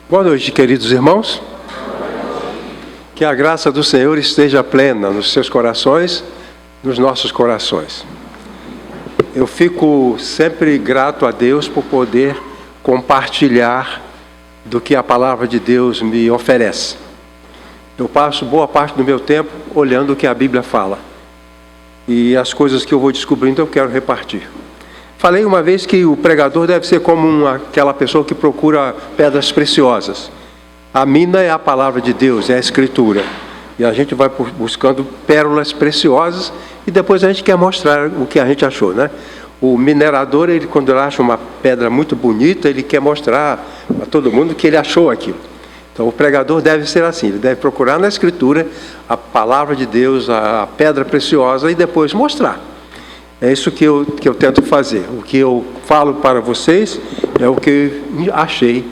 Boa noite, queridos irmãos. Que a graça do Senhor esteja plena nos seus corações, nos nossos corações. Eu fico sempre grato a Deus por poder compartilhar do que a palavra de Deus me oferece. Eu passo boa parte do meu tempo olhando o que a Bíblia fala. E as coisas que eu vou descobrindo eu quero repartir. Falei uma vez que o pregador deve ser como aquela pessoa que procura pedras preciosas. A mina é a palavra de Deus, é a Escritura. E a gente vai buscando pérolas preciosas e depois a gente quer mostrar o que a gente achou, né? O minerador, quando ele acha uma pedra muito bonita, ele quer mostrar a todo mundo que ele achou aquilo. Então o pregador deve ser assim, ele deve procurar na Escritura a palavra de Deus, a pedra preciosa e depois mostrar. É isso que eu tento fazer. O que eu falo para vocês é o que achei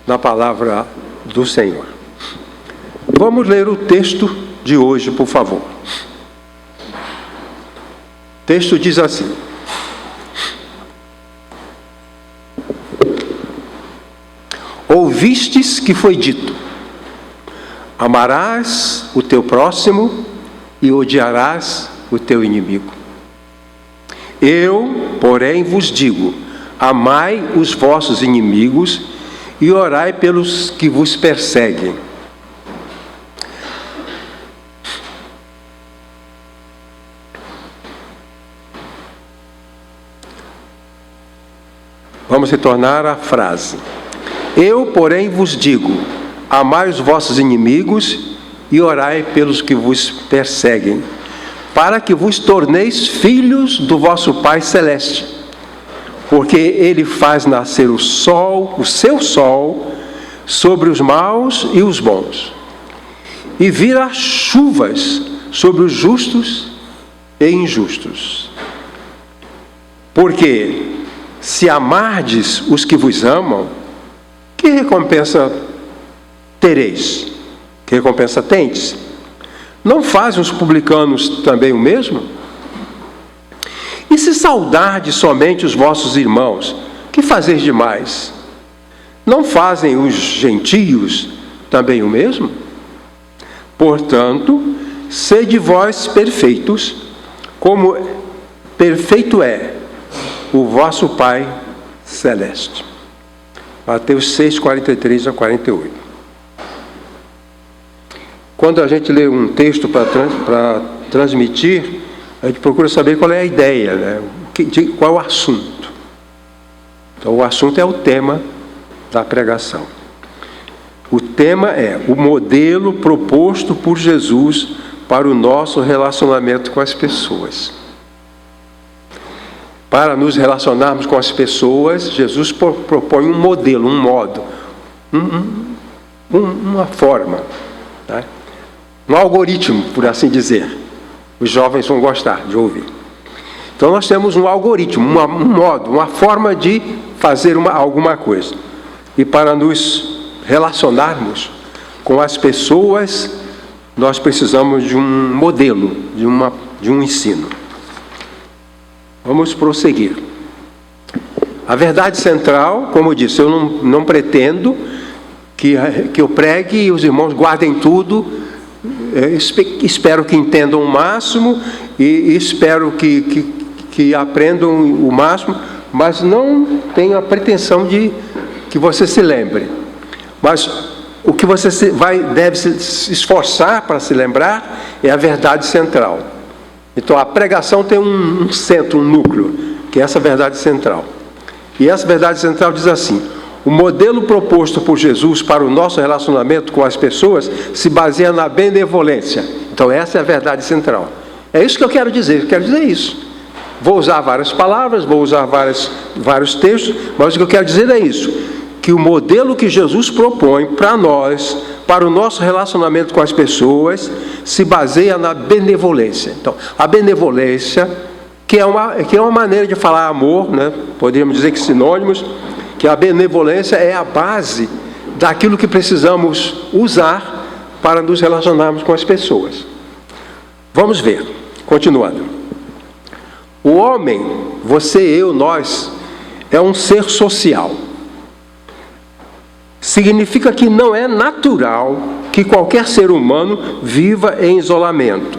na palavra do Senhor. Vamos ler o texto de hoje, por favor. O texto diz assim: ouvistes que foi dito: amarás o teu próximo e odiarás o teu inimigo. Eu, porém, vos digo: amai os vossos inimigos e orai pelos que vos perseguem. Vamos retornar à frase. Eu, porém, vos digo: amai os vossos inimigos e orai pelos que vos perseguem, para que vos torneis filhos do vosso Pai Celeste, porque Ele faz nascer o sol, o seu sol, sobre os maus e os bons, e vira chuvas sobre os justos e injustos. Porque se amardes os que vos amam, que recompensa tereis? Que recompensa tendes? Não fazem os publicanos também o mesmo? E se saudardes somente os vossos irmãos, que fazeis demais? Não fazem os gentios também o mesmo? Portanto, sede vós perfeitos, como perfeito é o vosso Pai Celeste. Mateus 6, 43 a 48. Quando a gente lê um texto para transmitir, a gente procura saber qual é a ideia, né? Qual é o assunto. Então, o assunto é o tema da pregação. O tema é o modelo proposto por Jesus para o nosso relacionamento com as pessoas. Para nos relacionarmos com as pessoas, Jesus propõe um modelo, um modo, uma forma, né? Um algoritmo, por assim dizer. Os jovens vão gostar de ouvir. Então nós temos um algoritmo, um modo, uma forma de fazer alguma coisa. E para nos relacionarmos com as pessoas, nós precisamos de um modelo, de um ensino. Vamos prosseguir. A verdade central, como eu disse, eu não pretendo que eu pregue e os irmãos guardem tudo. Espero que entendam o máximo e espero que aprendam o máximo, mas não tenho a pretensão de que você se lembre. Mas o que você deve se esforçar para se lembrar é a verdade central. Então a pregação tem um centro, um núcleo, que é essa verdade central. E essa verdade central diz assim: o modelo proposto por Jesus para o nosso relacionamento com as pessoas se baseia na benevolência. Então essa é a verdade central. É isso que eu quero dizer isso. Vou usar várias palavras, vou usar vários textos, mas o que eu quero dizer é isso: que o modelo que Jesus propõe para nós, para o nosso relacionamento com as pessoas, se baseia na benevolência. Então, a benevolência, que é uma maneira de falar amor, né? Poderíamos dizer que sinônimos, que a benevolência é a base daquilo que precisamos usar para nos relacionarmos com as pessoas. Vamos ver, continuando. O homem, você, eu, nós, é um ser social. significa que não é natural que qualquer ser humano viva em isolamento.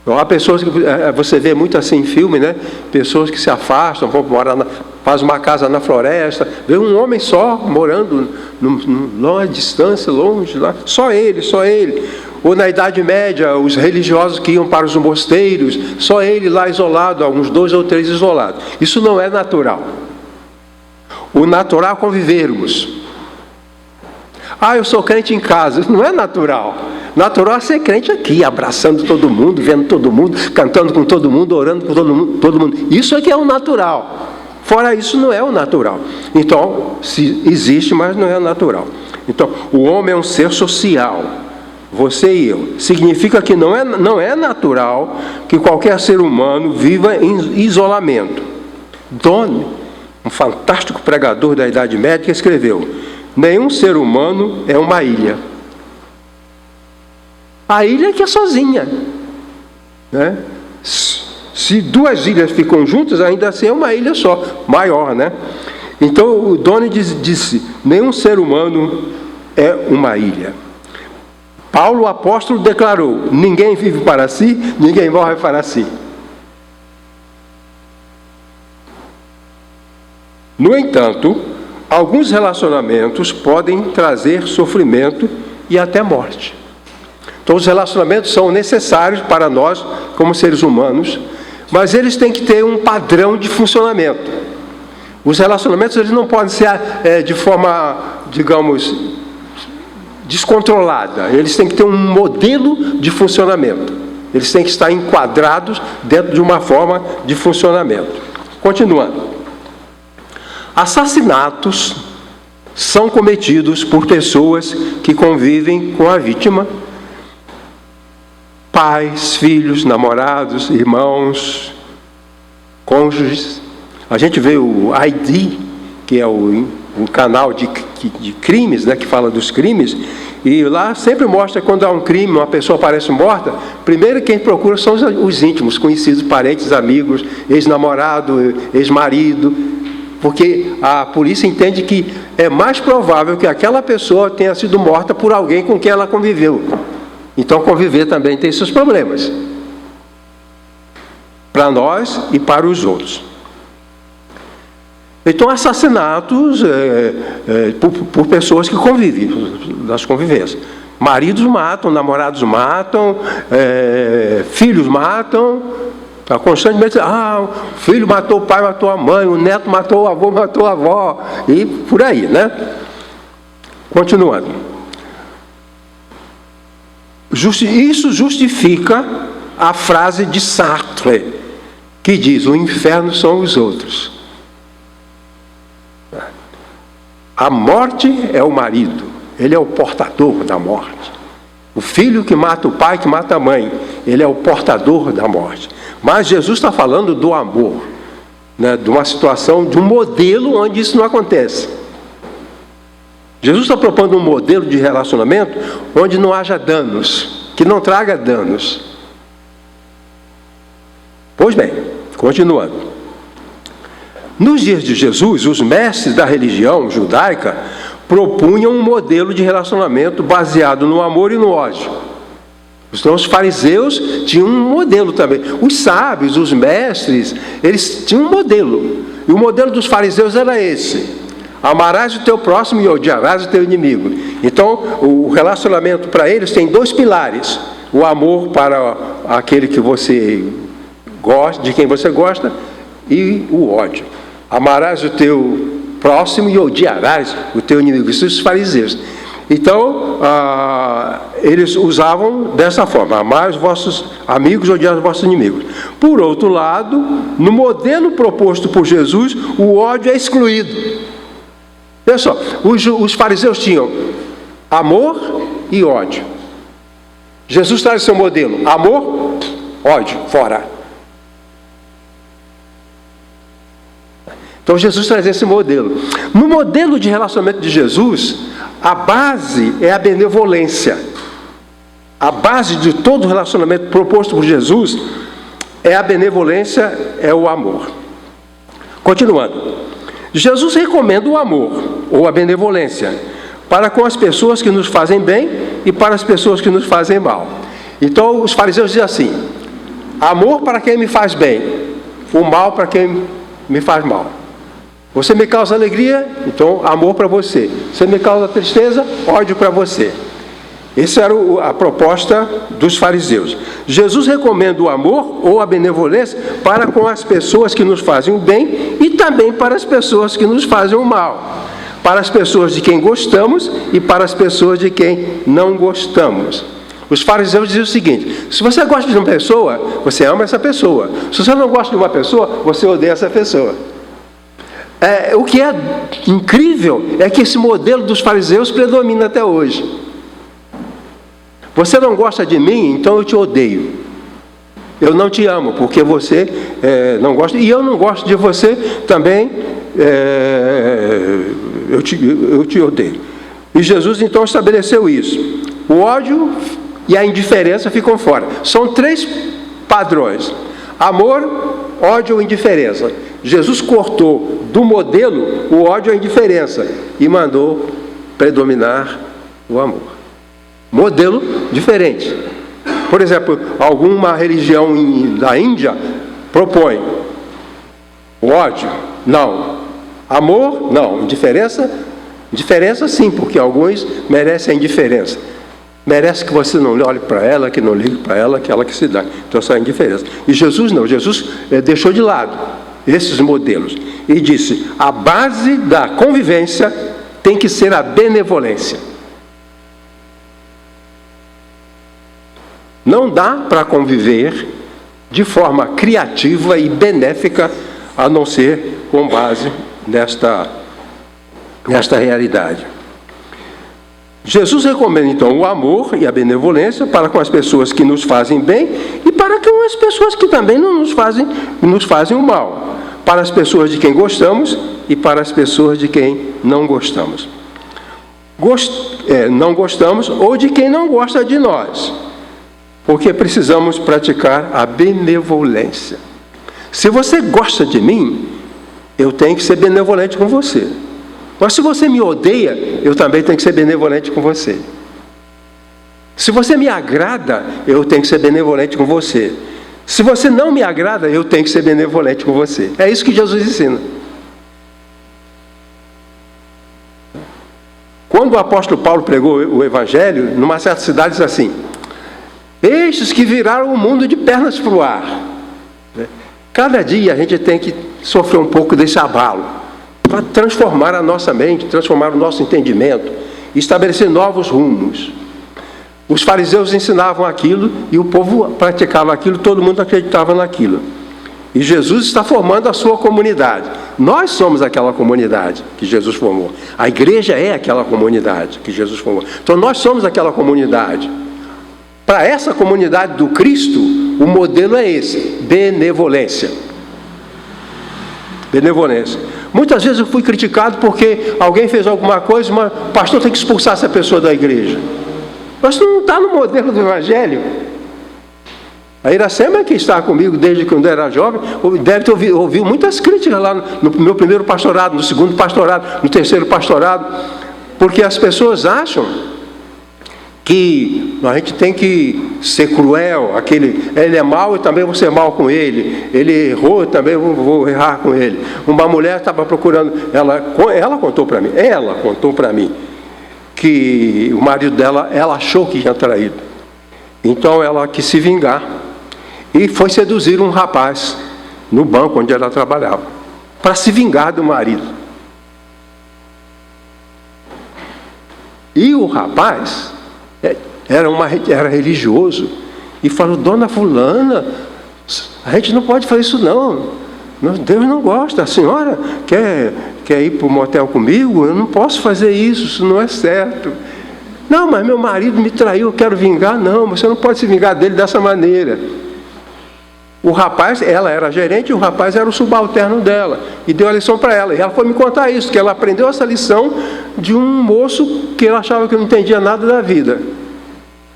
Há pessoas que você vê muito assim em filme, né? Pessoas que se afastam, vão morar, faz uma casa na floresta, vê um homem só morando numa distância, longe lá, só ele. Ou na Idade Média, os religiosos que iam para os mosteiros, só ele lá isolado, uns 2 ou 3 isolados. Isso não é natural. O natural é convivermos. Eu sou crente em casa. Isso não é natural. Natural é ser crente aqui, abraçando todo mundo, vendo todo mundo, cantando com todo mundo, orando com todo mundo. Isso é que é o natural. Fora isso, não é o natural. Então, se existe, mas não é o natural. Então, o homem é um ser social. Você e eu. Significa que não é natural que qualquer ser humano viva em isolamento. Donne, um fantástico pregador da Idade Média, escreveu: nenhum ser humano é uma ilha. A ilha que é sozinha, né? Se 2 ilhas ficam juntas, ainda assim é uma ilha só, maior, né? Então o Donne disse: nenhum ser humano é uma ilha. Paulo, o apóstolo, declarou: ninguém vive para si, ninguém morre para si. No entanto, alguns relacionamentos podem trazer sofrimento e até morte. Então, os relacionamentos são necessários para nós, como seres humanos, mas eles têm que ter um padrão de funcionamento. Os relacionamentos eles não podem ser de forma, digamos, descontrolada. Eles têm que ter um modelo de funcionamento. Eles têm que estar enquadrados dentro de uma forma de funcionamento. Continuando. Assassinatos são cometidos por pessoas que convivem com a vítima. Pais, filhos, namorados, irmãos, cônjuges. A gente vê o ID, que é o canal de crimes, né, que fala dos crimes, e lá sempre mostra quando há um crime, uma pessoa aparece morta, primeiro quem procura são os íntimos, conhecidos, parentes, amigos, ex-namorado, ex-marido, porque a polícia entende que é mais provável que aquela pessoa tenha sido morta por alguém com quem ela conviveu. Então, conviver também tem seus problemas. Para nós e para os outros. Então, assassinatos por pessoas que convivem, das convivências. Maridos matam, namorados matam, filhos matam. Constantemente, o filho matou o pai, matou a mãe, o neto matou o avô, matou a avó. E por aí, né? Continuando. Isso justifica a frase de Sartre, que diz: o inferno são os outros. A morte é o marido, ele é o portador da morte. O filho que mata o pai, que mata a mãe, ele é o portador da morte. Mas Jesus está falando do amor, né, de uma situação, de um modelo onde isso não acontece. Jesus está propondo um modelo de relacionamento onde não haja danos, que não traga danos. Pois bem, continuando. Nos dias de Jesus, os mestres da religião judaica propunham um modelo de relacionamento baseado no amor e no ódio. Então, os fariseus tinham um modelo também. Os sábios, os mestres, eles tinham um modelo. E o modelo dos fariseus era esse: amarás o teu próximo e odiarás o teu inimigo. Então, o relacionamento para eles tem 2 pilares: o amor para aquele que você gosta, de quem você gosta, e o ódio. Amarás o teu próximo e odiarás o teu inimigo. Isso os fariseus. Então, eles usavam dessa forma: amar os vossos amigos e odiar os vossos inimigos. Por outro lado, no modelo proposto por Jesus, o ódio é excluído. Olha só, os fariseus tinham amor e ódio. Jesus traz o seu modelo: amor, ódio, fora. Então Jesus traz esse modelo. No modelo de relacionamento de Jesus, a base é a benevolência. A base de todo relacionamento proposto por Jesus é a benevolência, é o amor. Continuando. Jesus recomenda o amor. ou a benevolência, para com as pessoas que nos fazem bem e para as pessoas que nos fazem mal. Então os fariseus dizem assim: amor para quem me faz bem, o mal para quem me faz mal. Você me causa alegria, então amor para você. Você me causa tristeza, ódio para você. Essa era a proposta dos fariseus. Jesus recomenda o amor ou a benevolência para com as pessoas que nos fazem o bem e também para as pessoas que nos fazem o mal. Para as pessoas de quem gostamos e para as pessoas de quem não gostamos. Os fariseus diziam o seguinte: se você gosta de uma pessoa, você ama essa pessoa. Se você não gosta de uma pessoa, você odeia essa pessoa. O que é incrível é que esse modelo dos fariseus predomina até hoje. Você não gosta de mim, então eu te odeio. Eu não te amo, porque você não gosta, e eu não gosto de você também, eu te odeio. E Jesus então estabeleceu isso. O ódio e a indiferença ficam fora. São 3 padrões: amor, ódio ou indiferença. Jesus cortou do modelo o ódio e a indiferença e mandou predominar o amor. Modelo diferente. Por exemplo, alguma religião da Índia propõe o ódio? Não. Amor? Não. Indiferença? Indiferença sim, porque alguns merecem a indiferença. Merece que você não olhe para ela, que não ligue para ela, que ela que se dá. Então essa é a indiferença. E Jesus não. Jesus deixou de lado esses modelos e disse: a base da convivência tem que ser a benevolência. Não dá para conviver de forma criativa e benéfica, a não ser com base nesta realidade. Jesus recomenda então o amor e a benevolência para com as pessoas que nos fazem bem e para com as pessoas que também não nos fazem o mal. Para as pessoas de quem gostamos e para as pessoas de quem não gostamos. Não gostamos ou de quem não gosta de nós. Porque precisamos praticar a benevolência. Se você gosta de mim, eu tenho que ser benevolente com você. Mas se você me odeia, eu também tenho que ser benevolente com você. Se você me agrada, eu tenho que ser benevolente com você. Se você não me agrada, eu tenho que ser benevolente com você. É isso que Jesus ensina. Quando o apóstolo Paulo pregou o Evangelho, numa certa cidade, diz assim: estes que viraram o mundo de pernas para o ar. Cada dia a gente tem que sofrer um pouco desse abalo, para transformar a nossa mente, transformar o nosso entendimento, estabelecer novos rumos. Os fariseus ensinavam aquilo e o povo praticava aquilo, todo mundo acreditava naquilo. E Jesus está formando a sua comunidade. Nós somos aquela comunidade que Jesus formou. A igreja é aquela comunidade que Jesus formou. Então nós somos aquela comunidade. Para essa comunidade do Cristo, o modelo é esse: benevolência. Benevolência. Muitas vezes eu fui criticado porque alguém fez alguma coisa, mas o pastor tem que expulsar essa pessoa da igreja. Mas isso não está no modelo do Evangelho. A Iracema, que está comigo desde quando era jovem, deve ter ouvido muitas críticas lá no meu primeiro pastorado, no segundo pastorado, no terceiro pastorado, porque as pessoas acham que a gente tem que ser cruel, ele é mau e também vou ser mau com ele, ele errou e também vou errar com ele. Uma mulher estava procurando, ela contou para mim, que o marido dela, ela achou que tinha traído. Então ela quis se vingar e foi seduzir um rapaz no banco onde ela trabalhava, para se vingar do marido. E o rapaz era religioso e falou: dona fulana, a gente não pode fazer isso não. Deus não gosta. A senhora quer ir para o motel comigo? Eu não posso fazer isso não é certo. Não, mas meu marido me traiu, eu quero vingar. Não, você não pode se vingar dele dessa maneira. O rapaz, ela era gerente e o rapaz era o subalterno dela. E deu a lição para ela. E ela foi me contar isso, que ela aprendeu essa lição de um moço que ela achava que não entendia nada da vida.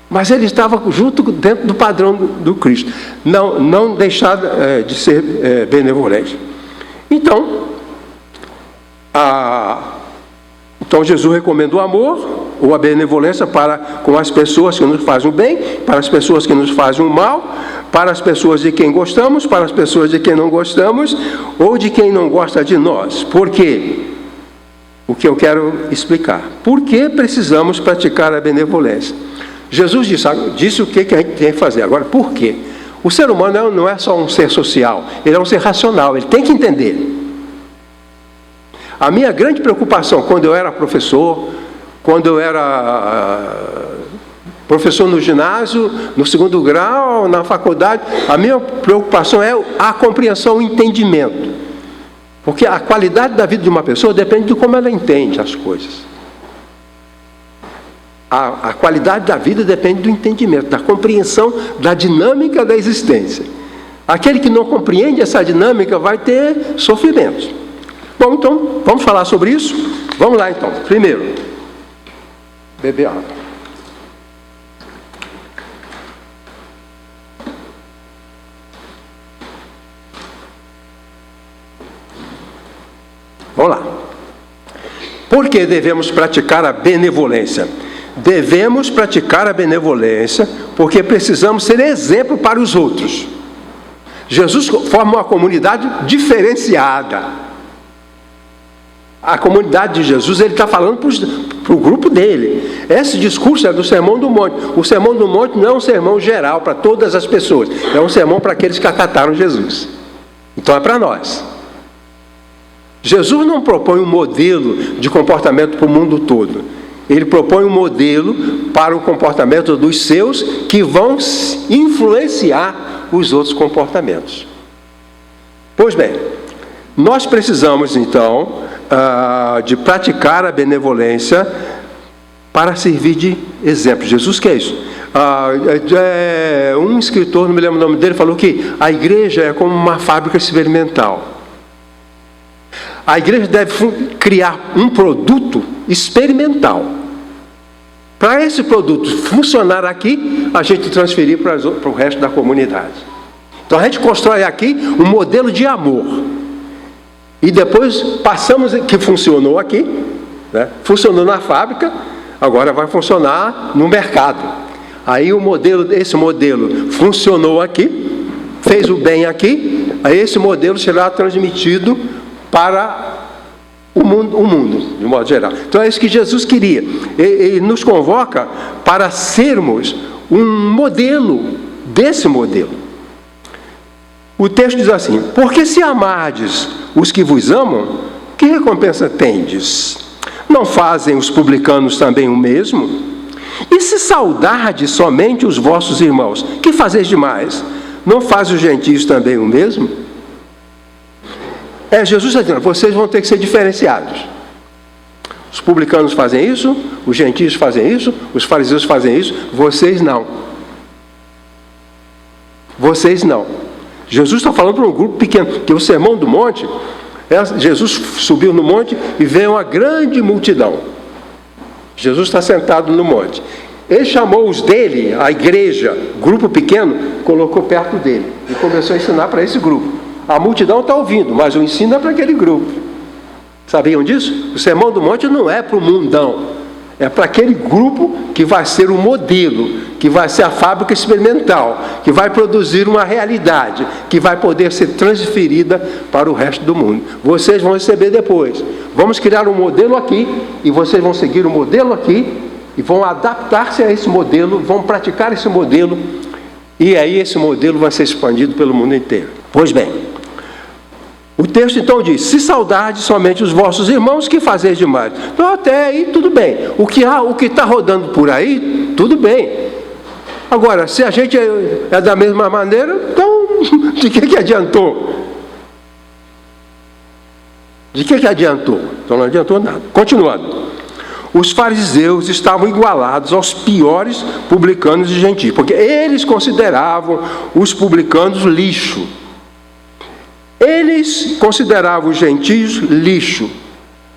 Mas ele estava junto dentro do padrão do Cristo. Não deixar de ser benevolente. Então, Então Jesus recomenda o amor ou a benevolência para com as pessoas que nos fazem o bem, para as pessoas que nos fazem o mal, para as pessoas de quem gostamos, para as pessoas de quem não gostamos, ou de quem não gosta de nós. Por quê? O que eu quero explicar. Por que precisamos praticar a benevolência? Jesus disse o que a gente tem que fazer. Agora, por quê? O ser humano não é só um ser social, ele é um ser racional, ele tem que entender. A minha grande preocupação quando eu era professor, quando eu era professor no ginásio, no segundo grau, na faculdade, a minha preocupação é a compreensão, o entendimento. Porque a qualidade da vida de uma pessoa depende de como ela entende as coisas. A qualidade da vida depende do entendimento, da compreensão da dinâmica da existência. Aquele que não compreende essa dinâmica vai ter sofrimentos. Bom, então, vamos falar sobre isso? Vamos lá, então. Primeiro, beber água. Vamos lá. Por que devemos praticar a benevolência? Devemos praticar a benevolência porque precisamos ser exemplo para os outros. Jesus forma uma comunidade diferenciada. A comunidade de Jesus, ele está falando para o grupo dele. Esse discurso é do Sermão do Monte. O Sermão do Monte não é um sermão geral para todas as pessoas. É um sermão para aqueles que acataram Jesus. Então é para nós. Jesus não propõe um modelo de comportamento para o mundo todo. Ele propõe um modelo para o comportamento dos seus que vão influenciar os outros comportamentos. Pois bem, nós precisamos então de praticar a benevolência para servir de exemplo. Jesus quer isso. Um escritor, não me lembro o nome dele, falou que a igreja é como uma fábrica experimental. A igreja deve criar um produto experimental. Para esse produto funcionar aqui, a gente transferir para o resto da comunidade. Então a gente constrói aqui um modelo de amor. E depois passamos, que funcionou aqui, né? Funcionou na fábrica, agora vai funcionar no mercado. Aí esse modelo funcionou aqui, fez o bem aqui, aí esse modelo será transmitido para o mundo, de modo geral. Então é isso que Jesus queria. Ele nos convoca para sermos um modelo desse modelo. O texto diz assim: porque se amardes os que vos amam, que recompensa tendes? Não fazem os publicanos também o mesmo? E se saudardes somente os vossos irmãos, que fazeis demais? Não fazem os gentios também o mesmo? Jesus está dizendo, vocês vão ter que ser diferenciados. Os publicanos fazem isso, os gentios fazem isso, os fariseus fazem isso, vocês não. Vocês não. Jesus está falando para um grupo pequeno, que o Sermão do Monte, Jesus subiu no monte e veio uma grande multidão. Jesus está sentado no monte. Ele chamou os dele, a igreja, grupo pequeno, colocou perto dele e começou a ensinar para esse grupo. A multidão está ouvindo, mas o ensino é para aquele grupo. Sabiam disso? O Sermão do Monte não é para o mundão. É para aquele grupo que vai ser o modelo, que vai ser a fábrica experimental, que vai produzir uma realidade, que vai poder ser transferida para o resto do mundo. Vocês vão receber depois. Vamos criar um modelo aqui, e vocês vão seguir o modelo aqui, e vão adaptar-se a esse modelo, vão praticar esse modelo, e aí esse modelo vai ser expandido pelo mundo inteiro. Pois bem, o texto então diz, se saudardes somente os vossos irmãos, que fazeis demais? Então até aí tudo bem. O que está rodando por aí, tudo bem. Agora, se a gente é da mesma maneira, então de que adiantou? De que adiantou? Então não adiantou nada. Continuando. Os fariseus estavam igualados aos piores publicanos e gentios, porque eles consideravam os publicanos lixo. Eles consideravam os gentios lixo,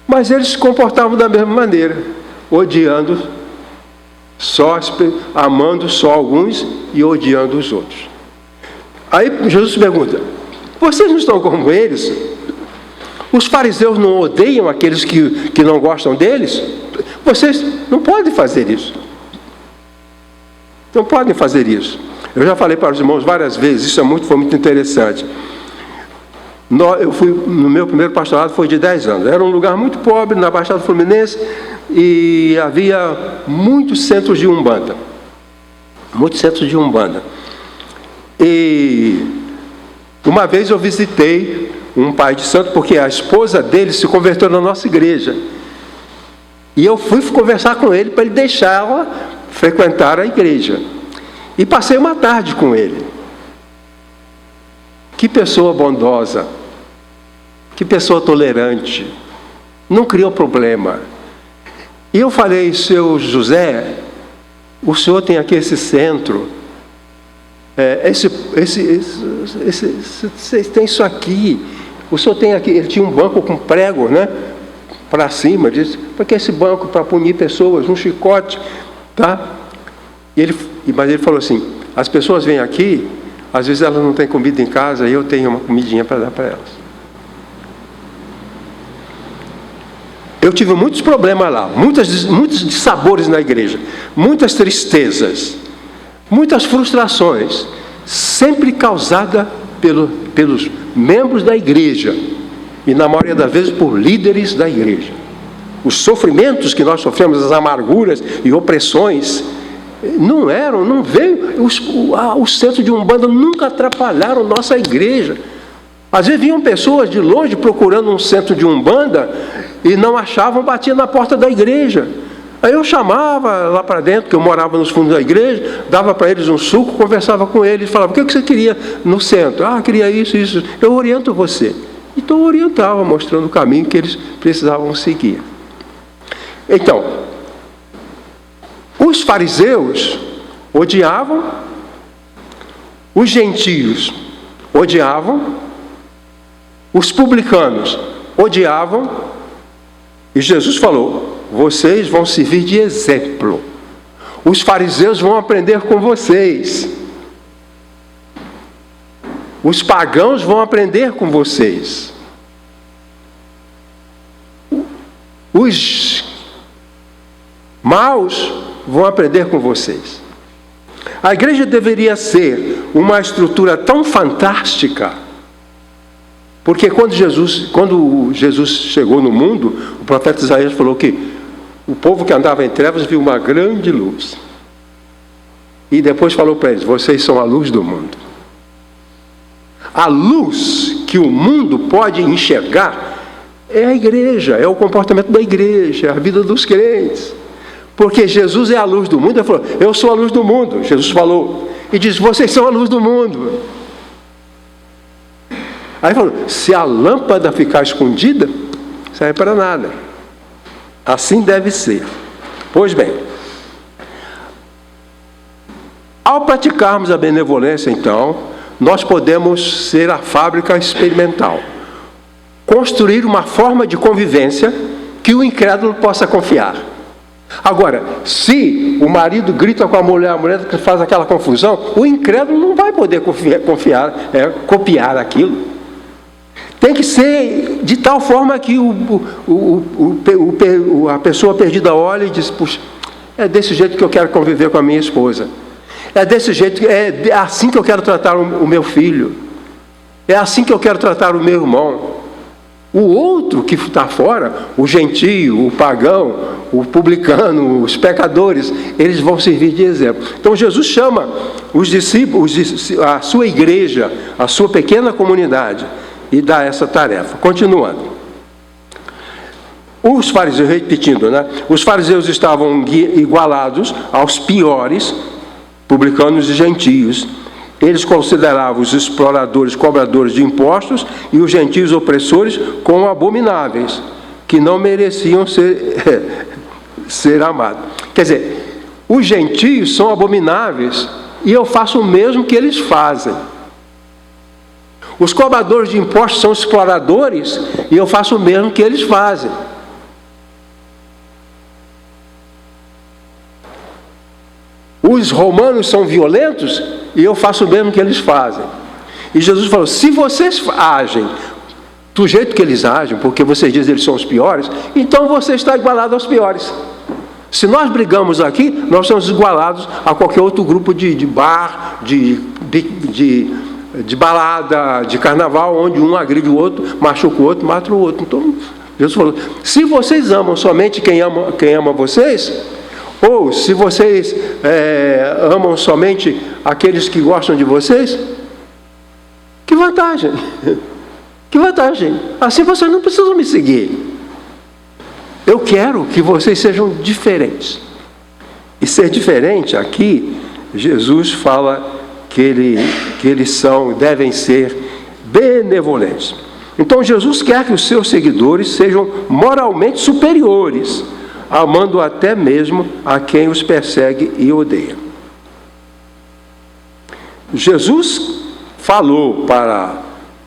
mas eles se comportavam da mesma maneira, odiando amando só alguns e odiando os outros. Aí Jesus pergunta, vocês não estão como eles? Os fariseus não odeiam aqueles que não gostam deles? Vocês não podem fazer isso. Não podem fazer isso. Eu já falei para os irmãos várias vezes, isso foi muito interessante. Eu fui, no meu primeiro pastorado foi de 10 anos. Era um lugar muito pobre, na Baixada Fluminense, e havia muitos centros de Umbanda. Muitos centros de Umbanda. E uma vez eu visitei um pai de santo, porque a esposa dele se converteu na nossa igreja. E eu fui conversar com ele para ele deixá-la frequentar a igreja. E passei uma tarde com ele. Que pessoa bondosa. Que pessoa tolerante. Não criou problema. E eu falei, seu José, o senhor tem aqui esse centro. Tem isso aqui. O senhor tem aqui, ele tinha um banco com prego, né? Para cima, disse, para que esse banco? Para punir pessoas, um chicote, tá? Mas ele falou assim, as pessoas vêm aqui, às vezes elas não têm comida em casa, e eu tenho uma comidinha para dar para elas. Eu tive muitos problemas lá, muitos dissabores na igreja, muitas tristezas, muitas frustrações, sempre causada pelos membros da igreja, e na maioria das vezes por líderes da igreja. Os sofrimentos que nós sofremos, as amarguras e opressões, não veio, os centros de Umbanda nunca atrapalharam nossa igreja. Às vezes vinham pessoas de longe procurando um centro de Umbanda e não achavam, batiam na porta da igreja. Aí eu chamava lá para dentro, que eu morava nos fundos da igreja, dava para eles um suco, conversava com eles, falava, o que você queria no centro? Ah, queria isso, isso. Eu oriento você. Então eu orientava, mostrando o caminho que eles precisavam seguir. Então, os fariseus odiavam, os gentios odiavam, os publicanos odiavam, e Jesus falou, vocês vão servir de exemplo. Os fariseus vão aprender com vocês. Os pagãos vão aprender com vocês. Os maus vão aprender com vocês. A igreja deveria ser uma estrutura tão fantástica, porque quando Jesus chegou no mundo, o profeta Isaías falou que o povo que andava em trevas viu uma grande luz. E depois falou para eles, vocês são a luz do mundo. A luz que o mundo pode enxergar é a igreja, é o comportamento da igreja, é a vida dos crentes. Porque Jesus é a luz do mundo. Ele falou, eu sou a luz do mundo. Jesus falou. E disse, vocês são a luz do mundo. Aí ele falou, se a lâmpada ficar escondida, não serve para nada. Assim deve ser. Pois bem, ao praticarmos a benevolência, então, nós podemos ser a fábrica experimental. Construir uma forma de convivência que o incrédulo possa confiar. Agora, se o marido grita com a mulher faz aquela confusão, o incrédulo não vai poder copiar aquilo. Tem que ser de tal forma que a pessoa perdida olha e diz, puxa, é desse jeito que eu quero conviver com a minha esposa. É desse jeito, é assim que eu quero tratar o meu filho. É assim que eu quero tratar o meu irmão. O outro que está fora, o gentio, o pagão, o publicano, os pecadores, eles vão servir de exemplo. Então Jesus chama os discípulos, a sua igreja, a sua pequena comunidade, e dá essa tarefa. Continuando. Os fariseus, repetindo, né? Os fariseus estavam igualados aos piores, publicanos e gentios. Eles consideravam os exploradores, cobradores de impostos e os gentios opressores como abomináveis, que não mereciam ser amados. Quer dizer, os gentios são abomináveis e eu faço o mesmo que eles fazem. Os cobradores de impostos são exploradores e eu faço o mesmo que eles fazem. Os romanos são violentos e eu faço o mesmo que eles fazem. E Jesus falou, se vocês agem do jeito que eles agem, porque vocês dizem que eles são os piores, então você está igualado aos piores. Se nós brigamos aqui, nós somos igualados a qualquer outro grupo de bar, de balada, de carnaval, onde um agride o outro, machuca o outro, mata o outro. Então, Jesus falou, se vocês amam somente quem ama vocês, ou se vocês amam somente aqueles que gostam de vocês, que vantagem? Que vantagem? Assim vocês não precisam me seguir. Eu quero que vocês sejam diferentes. E ser diferente aqui, Jesus fala que eles devem ser benevolentes. Então Jesus quer que os seus seguidores sejam moralmente superiores, amando até mesmo a quem os persegue e odeia. Jesus falou para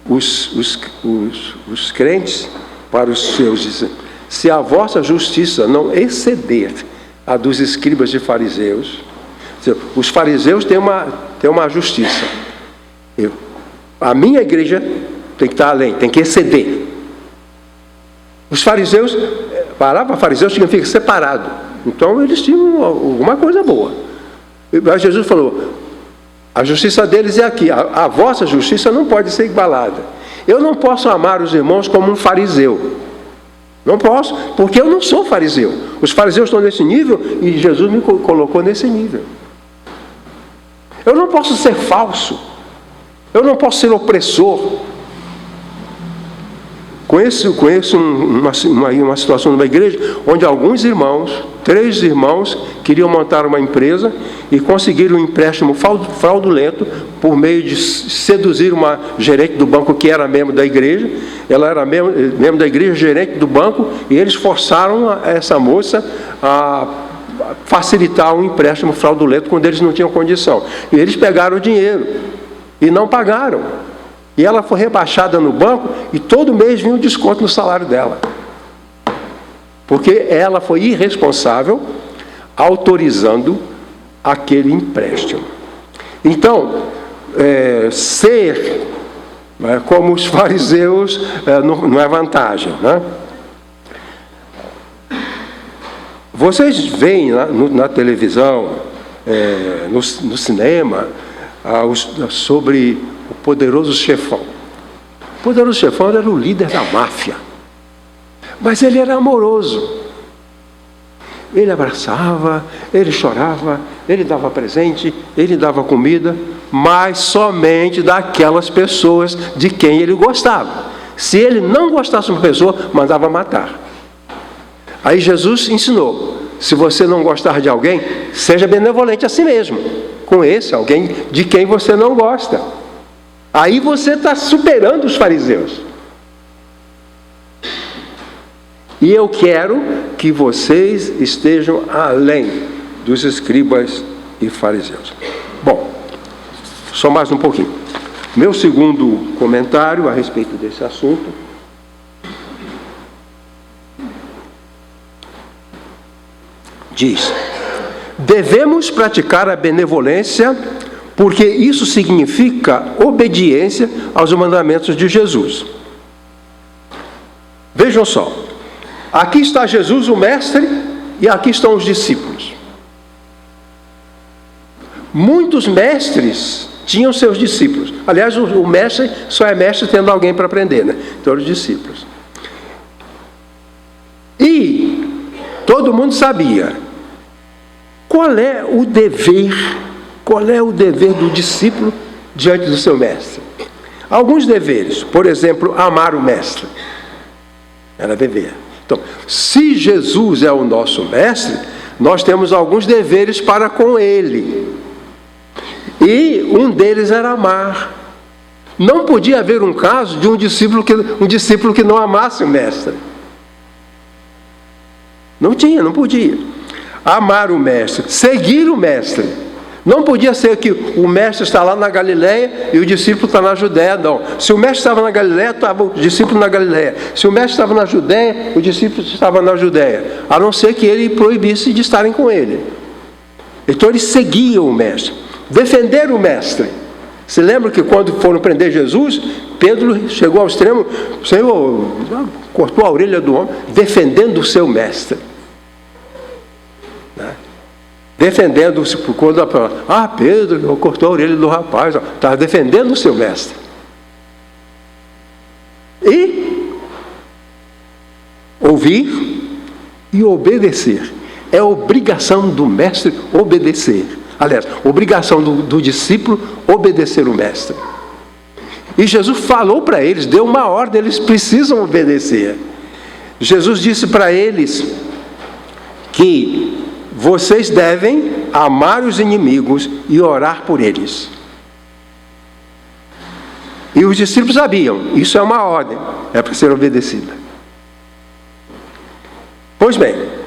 os crentes, para os seus, dizendo, se a vossa justiça não exceder a dos escribas e fariseus, os fariseus têm uma justiça, a minha igreja tem que estar além, tem que exceder. Os fariseus, a palavra fariseu significa separado, então eles tinham alguma coisa boa. Mas Jesus falou, a justiça deles é aqui, a vossa justiça não pode ser igualada. Eu não posso amar os irmãos como um fariseu. Não posso, porque eu não sou fariseu. Os fariseus estão nesse nível e Jesus me colocou nesse nível. Eu não posso ser falso. Eu não posso ser opressor. Conheço uma situação numa igreja onde alguns irmãos, 3 irmãos, queriam montar uma empresa e conseguiram um empréstimo fraudulento por meio de seduzir uma gerente do banco que era membro da igreja. Ela era membro da igreja, gerente do banco, e eles forçaram essa moça a facilitar um empréstimo fraudulento quando eles não tinham condição. E eles pegaram o dinheiro e não pagaram. E ela foi rebaixada no banco e todo mês vinha um desconto no salário dela. Porque ela foi irresponsável autorizando aquele empréstimo. Então, ser como os fariseus não é vantagem, né? Vocês veem na televisão, no cinema, sobre o poderoso chefão. O poderoso chefão era o líder da máfia. Mas ele era amoroso. Ele abraçava, ele chorava, ele dava presente, ele dava comida, mas somente daquelas pessoas de quem ele gostava. Se ele não gostasse de uma pessoa, mandava matar. Aí Jesus ensinou, se você não gostar de alguém, seja benevolente a si mesmo, com esse alguém de quem você não gosta. Aí você está superando os fariseus. E eu quero que vocês estejam além dos escribas e fariseus. Bom, só mais um pouquinho. Meu segundo comentário a respeito desse assunto diz: devemos praticar a benevolência porque isso significa obediência aos mandamentos de Jesus. Vejam só, aqui está Jesus, o mestre, e aqui estão os discípulos. Muitos mestres tinham seus discípulos. Aliás, o mestre só é mestre tendo alguém para aprender, né? Então, os discípulos. E todo mundo sabia qual é o dever do discípulo diante do seu mestre. Alguns deveres, por exemplo, amar o mestre. Era dever. Então, se Jesus é o nosso mestre, nós temos alguns deveres para com ele. E um deles era amar. Não podia haver um caso de um discípulo que não amasse o mestre. Não podia. Amar o mestre, seguir o mestre. Não podia ser que o mestre está lá na Galileia e o discípulo está na Judéia, não. Se o mestre estava na Galileia, estava o discípulo na Galileia. Se o mestre estava na Judéia, o discípulo estava na Judéia. A não ser que ele proibisse de estarem com ele. Então eles seguiam o mestre. Defender o mestre. Você lembra que quando foram prender Jesus, Pedro chegou ao extremo, o Senhor cortou a orelha do homem, defendendo o seu mestre. Né? Defendendo-se, quando Pedro cortou a orelha do rapaz, estava defendendo o seu mestre. E ouvir e obedecer. É obrigação do mestre obedecer. Aliás, obrigação do discípulo obedecer o mestre. E Jesus falou para eles, deu uma ordem, eles precisam obedecer. Jesus disse para eles que vocês devem amar os inimigos e orar por eles. E os discípulos sabiam, isso é uma ordem, é para ser obedecida. Pois bem,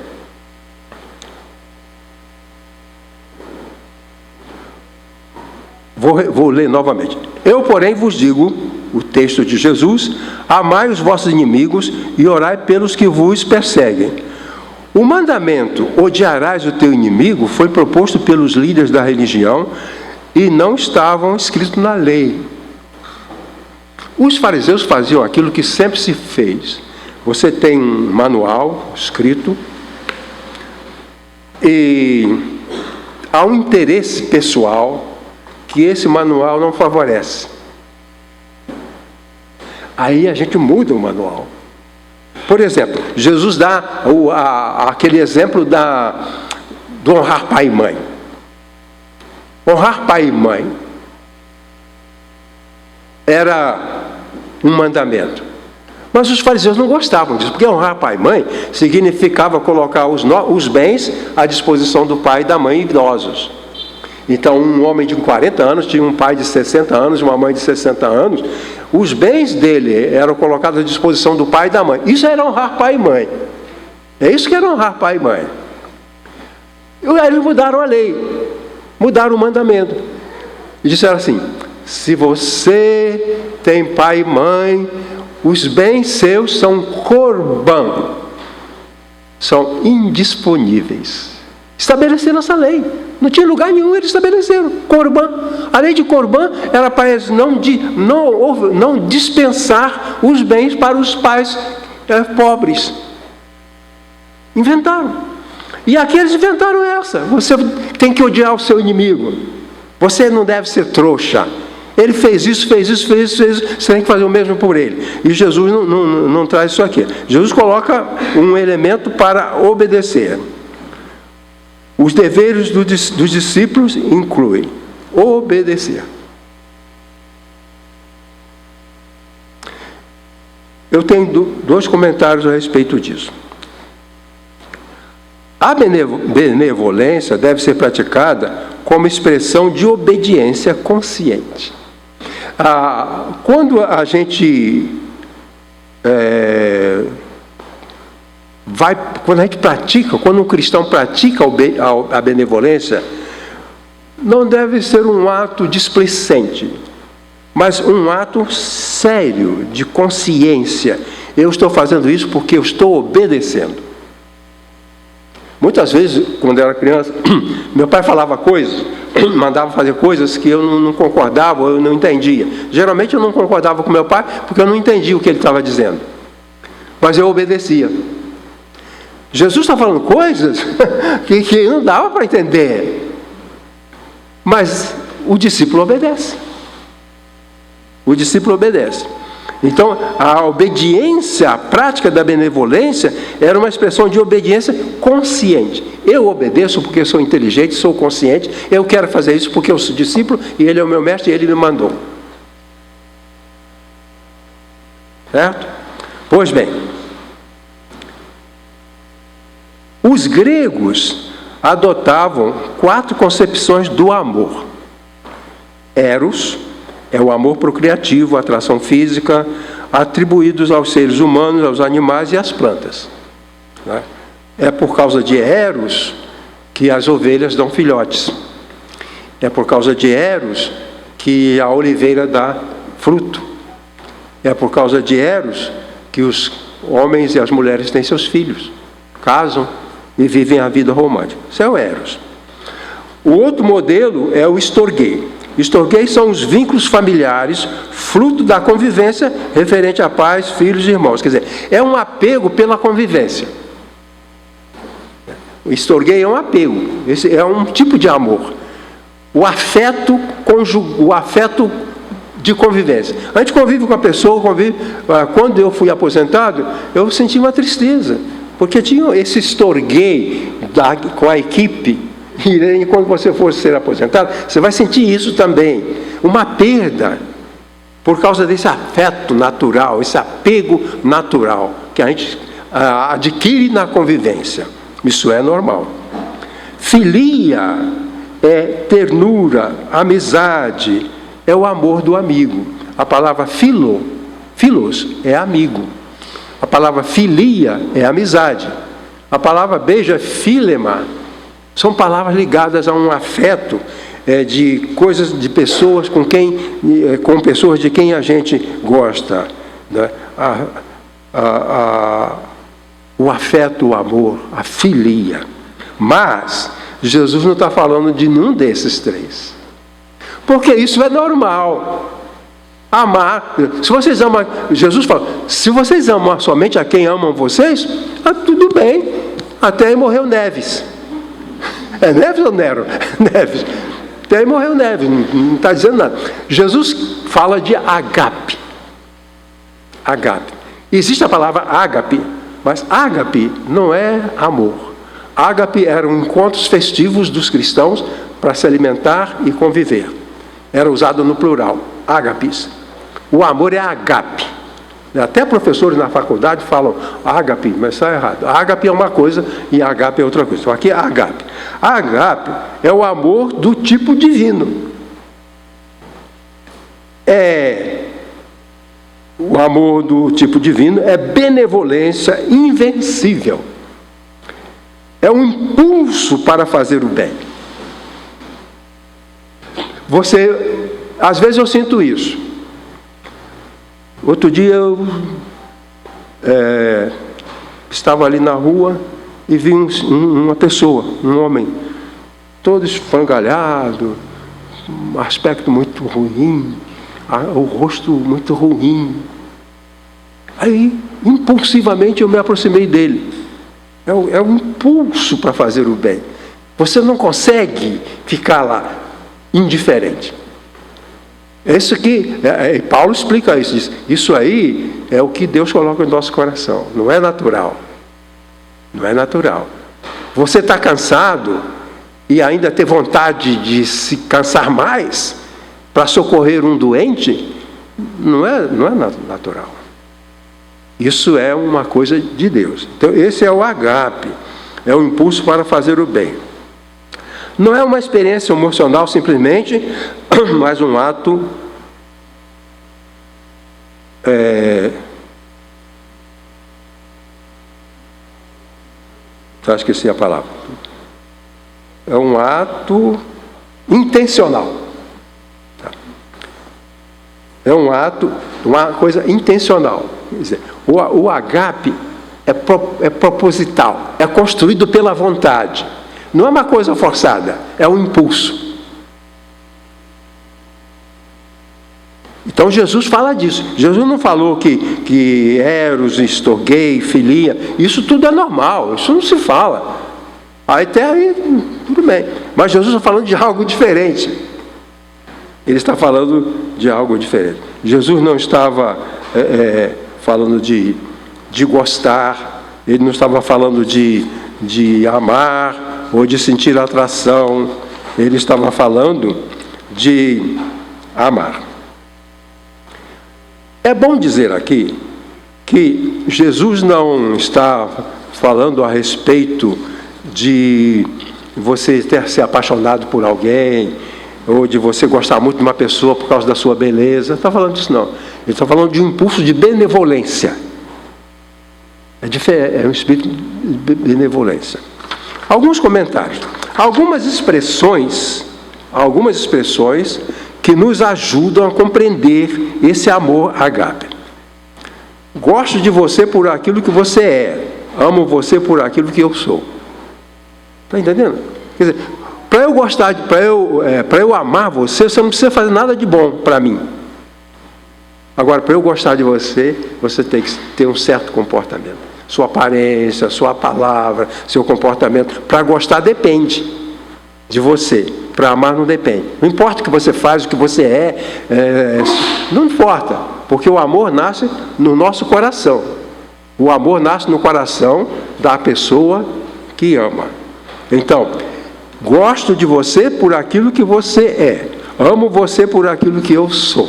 vou ler novamente. Eu, porém, vos digo, o texto de Jesus, amai os vossos inimigos e orai pelos que vos perseguem. O mandamento, odiarás o teu inimigo, foi proposto pelos líderes da religião e não estavam escritos na lei. Os fariseus faziam aquilo que sempre se fez. Você tem um manual escrito e há um interesse pessoal que esse manual não favorece. Aí a gente muda o manual. Por exemplo, Jesus dá aquele exemplo do honrar pai e mãe. Honrar pai e mãe era um mandamento. Mas os fariseus não gostavam disso, porque honrar pai e mãe significava colocar os bens à disposição do pai e da mãe idosos. Então, um homem de 40 anos tinha um pai de 60 anos, uma mãe de 60 anos. Os bens dele eram colocados à disposição do pai e da mãe. Isso era honrar pai e mãe. É isso que era honrar pai e mãe. E aí eles mudaram a lei, mudaram o mandamento. E disseram assim: se você tem pai e mãe, os bens seus são corban, são indisponíveis. Estabeleceram essa lei. Não tinha lugar nenhum, eles estabeleceram. Corban. A lei de Corban era para eles não dispensar os bens para os pais pobres. Inventaram. E aqui eles inventaram essa. Você tem que odiar o seu inimigo. Você não deve ser trouxa. Ele fez isso. Você tem que fazer o mesmo por ele. E Jesus não traz isso aqui. Jesus coloca um elemento para obedecer. Os deveres dos discípulos incluem obedecer. Eu tenho dois comentários a respeito disso. A benevolência deve ser praticada como expressão de obediência consciente. Quando a gente quando um cristão pratica a benevolência, não deve ser um ato displicente, mas um ato sério, de consciência. Eu estou fazendo isso porque eu estou obedecendo. Muitas vezes, quando eu era criança, meu pai falava coisas, mandava fazer coisas que eu não concordava, eu não entendia. Geralmente eu não concordava com meu pai porque eu não entendia o que ele estava dizendo. Mas eu obedecia. Jesus está falando coisas que não dava para entender. Mas o discípulo obedece. O discípulo obedece. Então, a obediência, a prática da benevolência, era uma expressão de obediência consciente. Eu obedeço porque sou inteligente, sou consciente, eu quero fazer isso porque eu sou discípulo, e ele é o meu mestre e ele me mandou. Certo? Pois bem, os gregos adotavam 4 concepções do amor. Eros é o amor procriativo, a atração física, atribuídos aos seres humanos, aos animais e às plantas. É por causa de Eros que as ovelhas dão filhotes. É por causa de Eros que a oliveira dá fruto. É por causa de Eros que os homens e as mulheres têm seus filhos, casam e vivem a vida romântica. Isso é o Eros. O outro modelo é o Storge. Estorguei são os vínculos familiares, fruto da convivência referente a pais, filhos e irmãos. Quer dizer, é um apego pela convivência. O estorguei é um apego, esse é um tipo de amor. O afeto de convivência. A gente convive com a pessoa, quando eu fui aposentado, eu senti uma tristeza, porque tinha esse estorguei com a equipe. E quando você for ser aposentado, você vai sentir isso também. Uma perda por causa desse afeto natural, esse apego natural que a gente adquire na convivência. Isso é normal. Filia é ternura, amizade, é o amor do amigo. A palavra filos é amigo. A palavra filia é amizade. A palavra beijo é filema. São palavras ligadas a um afeto de coisas, de pessoas com pessoas de quem a gente gosta, né? O afeto, o amor, a filia. Mas Jesus não está falando de nenhum desses três, porque isso é normal. Amar, se vocês amam, Jesus fala, se vocês amam somente a quem amam vocês, tudo bem, até aí morreu Neves. É Neves ou Nero? Neves. Até aí morreu Neves, não está dizendo nada. Jesus fala de ágape. Ágape. Existe a palavra ágape, mas ágape não é amor. Ágape eram encontros festivos dos cristãos para se alimentar e conviver. Era usado no plural, ágapes. O amor é ágape. Até professores na faculdade falam ágape, mas está errado. Ágape é uma coisa e ágape é outra coisa. Então aqui é ágape. Ágape é o amor do tipo divino. O amor do tipo divino é benevolência invencível. É um impulso para fazer o bem. Às vezes eu sinto isso. Outro dia eu estava ali na rua e vi uma pessoa, um homem, todo esfrangalhado, um aspecto muito ruim, o rosto muito ruim. Aí, impulsivamente, eu me aproximei dele. É um impulso para fazer o bem. Você não consegue ficar lá indiferente. Isso aqui, Paulo explica isso, diz, isso aí é o que Deus coloca no nosso coração, não é natural. Não é natural. Você está cansado e ainda ter vontade de se cansar mais para socorrer um doente, não é natural. Isso é uma coisa de Deus. Então esse é o ágape, é o impulso para fazer o bem. Não é uma experiência emocional simplesmente, mas um ato esqueci a palavra. É um ato intencional. É um ato, uma coisa intencional. Quer dizer, o ágape é proposital, é construído pela vontade. Não é uma coisa forçada, é um impulso. Então Jesus fala disso. Jesus não falou que eros, estorguei, filia, isso tudo é normal, isso não se fala. Até aí, tudo bem. Mas Jesus está falando de algo diferente. Ele está falando de algo diferente. Jesus não estava falando de gostar, ele não estava falando de amar ou de sentir atração, ele estava falando de amar. É bom dizer aqui que Jesus não está falando a respeito de você ter se apaixonado por alguém, ou de você gostar muito de uma pessoa por causa da sua beleza. Não está falando disso, não. Ele está falando de um impulso de benevolência. É um espírito de benevolência. Alguns comentários. Algumas expressões que nos ajudam a compreender esse amor ágape. Gosto de você por aquilo que você é. Amo você por aquilo que eu sou. Está entendendo? Quer dizer, Para eu gostar, para eu amar você, você não precisa fazer nada de bom para mim. Agora, para eu gostar de você, você tem que ter um certo comportamento. Sua aparência, sua palavra, seu comportamento. Para gostar depende de você. Para amar não depende. Não importa o que você faz, o que você não importa. Porque o amor nasce no nosso coração. O amor nasce no coração da pessoa que ama. Então, gosto de você por aquilo que você é. Amo você por aquilo que eu sou.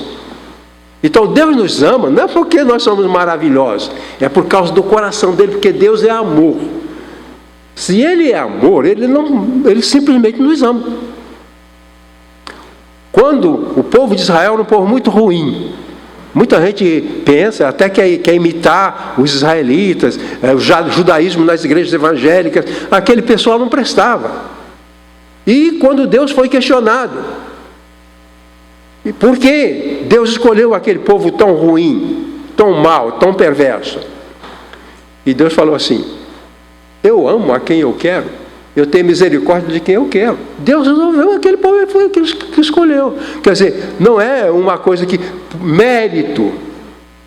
Então Deus nos ama, não é porque nós somos maravilhosos, é por causa do coração dele, porque Deus é amor. Se ele é amor, ele simplesmente nos ama. Quando o povo de Israel era um povo muito ruim, muita gente pensa, até quer imitar os israelitas, o judaísmo nas igrejas evangélicas, aquele pessoal não prestava. E quando Deus foi questionado, e por que Deus escolheu aquele povo tão ruim, tão mau, tão perverso? E Deus falou assim: eu amo a quem eu quero, eu tenho misericórdia de quem eu quero. Deus resolveu aquele povo, e foi aquele que escolheu. Quer dizer, não é uma coisa que mérito.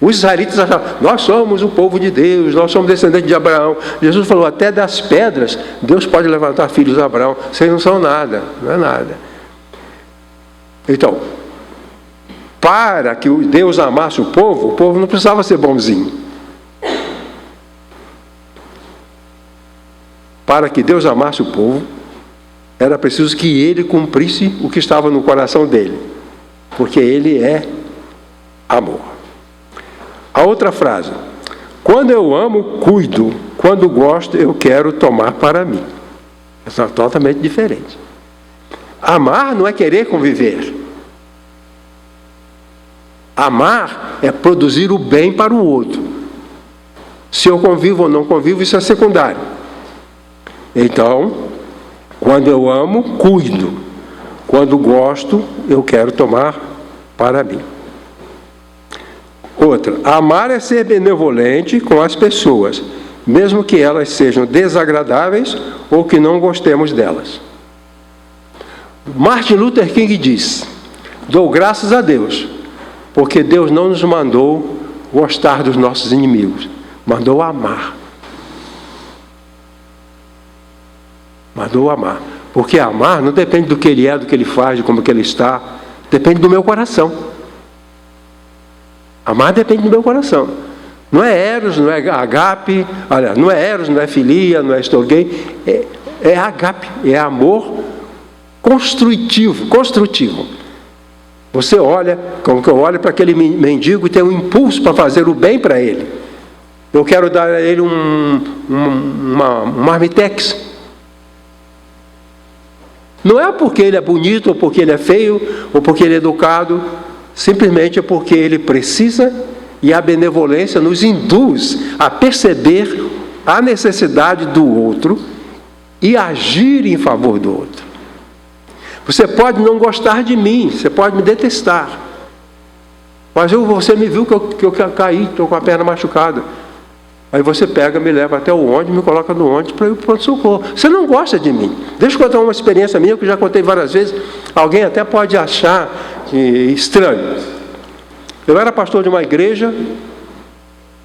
Os israelitas achavam: nós somos o povo de Deus, nós somos descendentes de Abraão. Jesus falou: até das pedras Deus pode levantar filhos de Abraão. Vocês não são nada, não é nada. Então, para que Deus amasse o povo não precisava ser bonzinho. Para que Deus amasse o povo, era preciso que ele cumprisse o que estava no coração dele, porque ele é amor. A outra frase: quando eu amo, cuido, quando gosto, eu quero tomar para mim. É totalmente diferente. Amar não é querer conviver. Amar é produzir o bem para o outro. Se eu convivo ou não convivo, isso é secundário. Então, quando eu amo, cuido. Quando gosto, eu quero tomar para mim. Outra: amar é ser benevolente com as pessoas, mesmo que elas sejam desagradáveis ou que não gostemos delas. Martin Luther King diz: dou graças a Deus, porque Deus não nos mandou gostar dos nossos inimigos, mandou amar. Mandou amar. Porque amar não depende do que ele é, do que ele faz, de como que ele está. Depende do meu coração. Amar depende do meu coração. Não é eros, não é agape, olha, não é eros, não é filia, não é storgei. É agape, é amor construtivo. Você olha, como que eu olho para aquele mendigo e tem um impulso para fazer o bem para ele. Eu quero dar a ele um marmitex. Não é porque ele é bonito, ou porque ele é feio, ou porque ele é educado. Simplesmente é porque ele precisa, e a benevolência nos induz a perceber a necessidade do outro e agir em favor do outro. Você pode não gostar de mim, você pode me detestar, mas você me viu que eu caí, estou com a perna machucada. Aí você pega, me leva até o ônibus, me coloca no ônibus para ir para o pronto-socorro. Você não gosta de mim. Deixa eu contar uma experiência minha, que eu já contei várias vezes. Alguém até pode achar estranho. Eu era pastor de uma igreja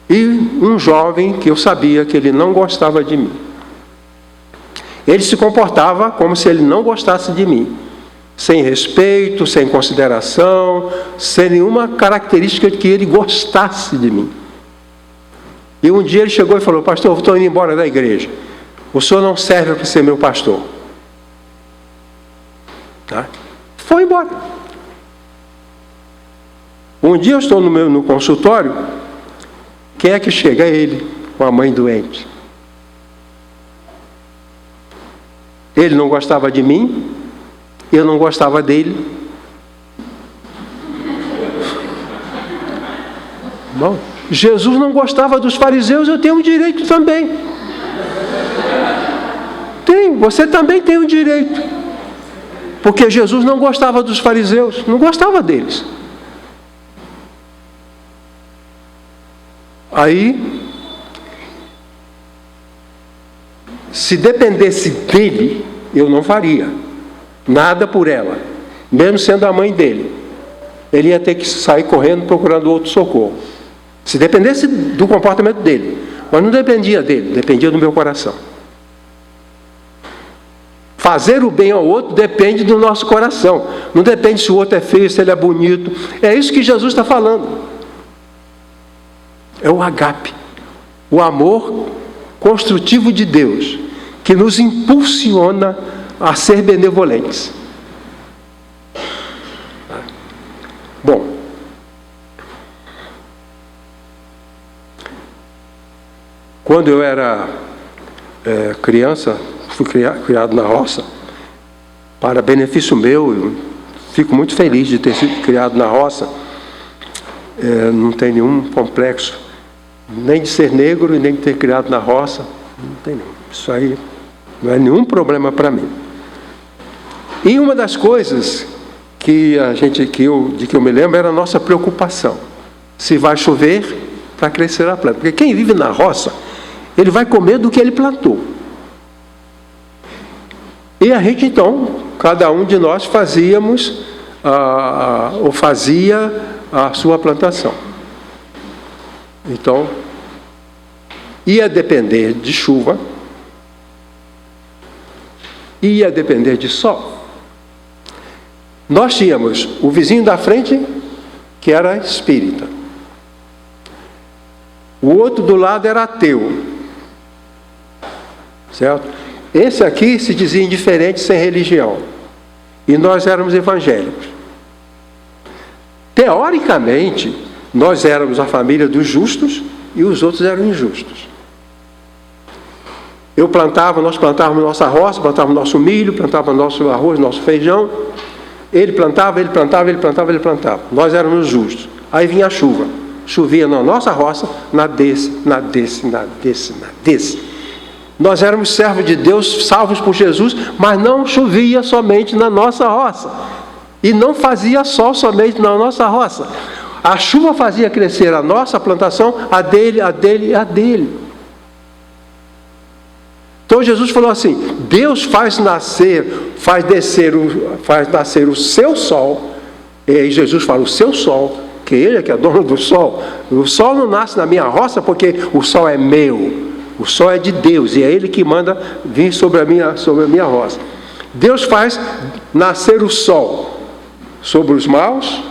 e um jovem que eu sabia que ele não gostava de mim. Ele se comportava como se ele não gostasse de mim. Sem respeito, sem consideração, sem nenhuma característica de que ele gostasse de mim. E um dia ele chegou e falou: pastor, eu estou indo embora da igreja. O senhor não serve para ser meu pastor. Tá? Foi embora. Um dia eu estou no consultório. Quem é que chega? É ele, com a mãe doente. Ele não gostava de mim, eu não gostava dele. Bom, Jesus não gostava dos fariseus, eu tenho um direito também. Você também tem um direito. Porque Jesus não gostava dos fariseus, não gostava deles. Aí, se dependesse dele, eu não faria. nada por ela, mesmo sendo a mãe dele. Ele ia ter que sair correndo procurando outro socorro. Se dependesse do comportamento dele. Mas não dependia dele, dependia do meu coração. Fazer o bem ao outro depende do nosso coração. Não depende se o outro é feio, se ele é bonito. É isso que Jesus está falando. É o agape. O amor construtivo de Deus, que nos impulsiona a ser benevolentes. Bom, quando eu era criança, fui criado na roça, para benefício meu, eu fico muito feliz de ter sido criado na roça, não tem nenhum complexo, nem de ser negro e nem de ter criado na roça, não tem nenhum. Isso aí não é nenhum problema para mim. E uma das coisas de que eu me lembro era a nossa preocupação. Se vai chover para crescer a planta. Porque quem vive na roça, ele vai comer do que ele plantou. E a gente então, cada um de nós fazia a sua plantação. Então, ia depender de chuva, ia depender de sol. Nós tínhamos o vizinho da frente, que era espírita. O outro do lado era ateu. Certo? Esse aqui se dizia indiferente, sem religião. E nós éramos evangélicos. Teoricamente, nós éramos a família dos justos e os outros eram injustos. Nós plantávamos nossa roça, plantávamos nosso milho, plantávamos nosso arroz, nosso feijão. Ele plantava. Nós éramos justos. Aí vinha a chuva. Chovia na nossa roça, na desse. Nós éramos servos de Deus, salvos por Jesus, mas não chovia somente na nossa roça. E não fazia sol somente na nossa roça. A chuva fazia crescer a nossa plantação, a dele. Então Jesus falou assim: Deus faz nascer o seu sol. E aí Jesus fala: o seu sol, que ele é que é dono do sol. O sol não nasce na minha roça porque o sol é meu. O sol é de Deus e é ele que manda vir sobre a minha roça. Deus faz nascer o sol sobre os maus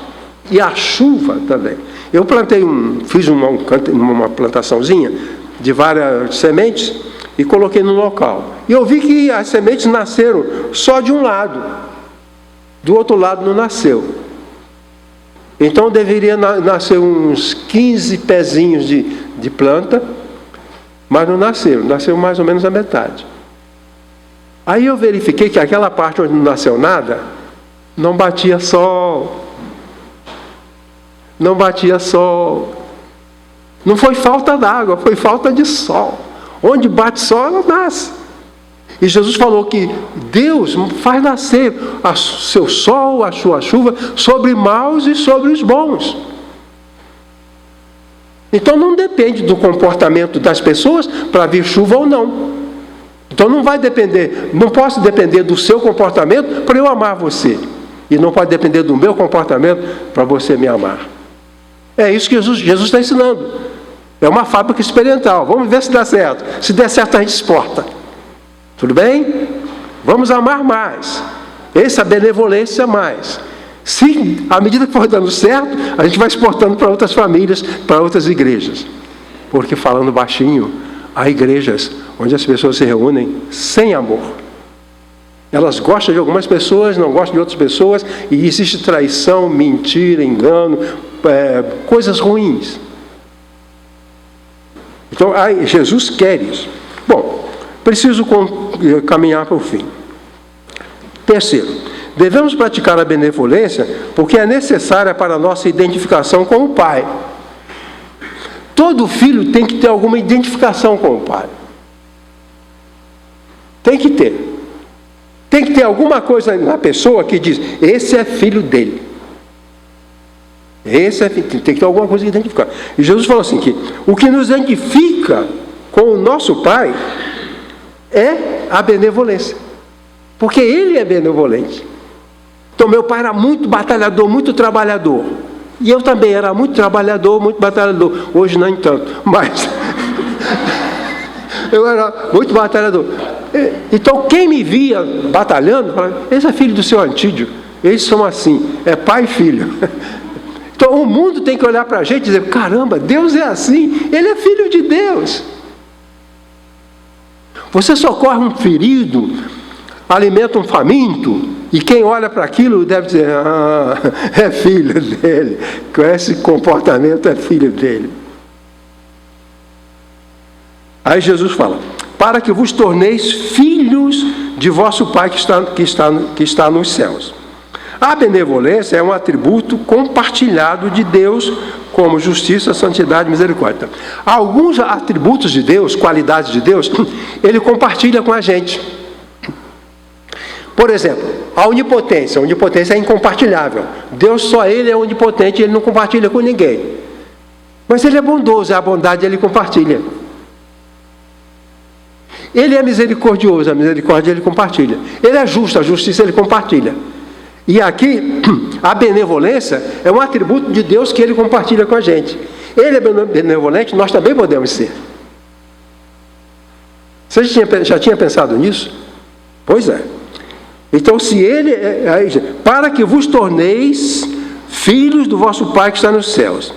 e a chuva também. Eu fiz uma plantaçãozinha de várias sementes e coloquei no local. E eu vi que as sementes nasceram só de um lado. Do outro lado não nasceu. Então deveria nascer uns 15 pezinhos de planta, mas não nasceram. Nasceu mais ou menos a metade. Aí eu verifiquei que aquela parte onde não nasceu nada, não batia sol. Não batia sol. Não foi falta d'água, foi falta de sol. Onde bate sol, ela nasce. E Jesus falou que Deus faz nascer o seu sol, a sua chuva, sobre maus e sobre os bons. Então não depende do comportamento das pessoas para vir chuva ou não. Então não posso depender do seu comportamento para eu amar você. E não pode depender do meu comportamento para você me amar. É isso que Jesus está ensinando. É uma fábrica experimental. Vamos ver se dá certo. Se der certo, a gente exporta. Tudo bem? Vamos amar mais. Essa benevolência mais. Se, à medida que for dando certo, a gente vai exportando para outras famílias, para outras igrejas. Porque, falando baixinho, há igrejas onde as pessoas se reúnem sem amor. Elas gostam de algumas pessoas, não gostam de outras pessoas, e existe traição, mentira, engano, coisas ruins. Então, Jesus quer isso. Bom, preciso caminhar para o fim. Terceiro, devemos praticar a benevolência porque é necessária para a nossa identificação com o Pai. Todo filho tem que ter alguma identificação com o Pai. Tem que ter. Tem que ter alguma coisa na pessoa que diz: esse é filho dele. Tem que ter alguma coisa que identificar. E Jesus falou assim que o que nos identifica com o nosso Pai é a benevolência. Porque ele é benevolente. Então meu pai era muito batalhador, muito trabalhador. E eu também era muito trabalhador, muito batalhador. Hoje não tanto, mas eu era muito batalhador. Então quem me via batalhando, falava, esse é filho do seu Antídio. Eles são assim, é pai e filho. Então o mundo tem que olhar para a gente e dizer, caramba, Deus é assim, ele é filho de Deus. Você socorre um ferido, alimenta um faminto, e quem olha para aquilo deve dizer, é filho dele, com esse comportamento é filho dele. Aí Jesus fala, para que vos torneis filhos de vosso Pai que está nos céus. A benevolência é um atributo compartilhado de Deus, como justiça, santidade e misericórdia. Alguns atributos de Deus, qualidades de Deus, ele compartilha com a gente. Por exemplo, a onipotência. A onipotência é incompartilhável. Deus, só ele é onipotente, ele não compartilha com ninguém. Mas ele é bondoso, a bondade ele compartilha. Ele é misericordioso, a misericórdia ele compartilha. Ele é justo, a justiça ele compartilha. E aqui, a benevolência é um atributo de Deus que ele compartilha com a gente. Ele é benevolente, nós também podemos ser. Você já tinha pensado nisso? Pois é. Então, se ele... para que vos torneis filhos do vosso Pai que está nos céus.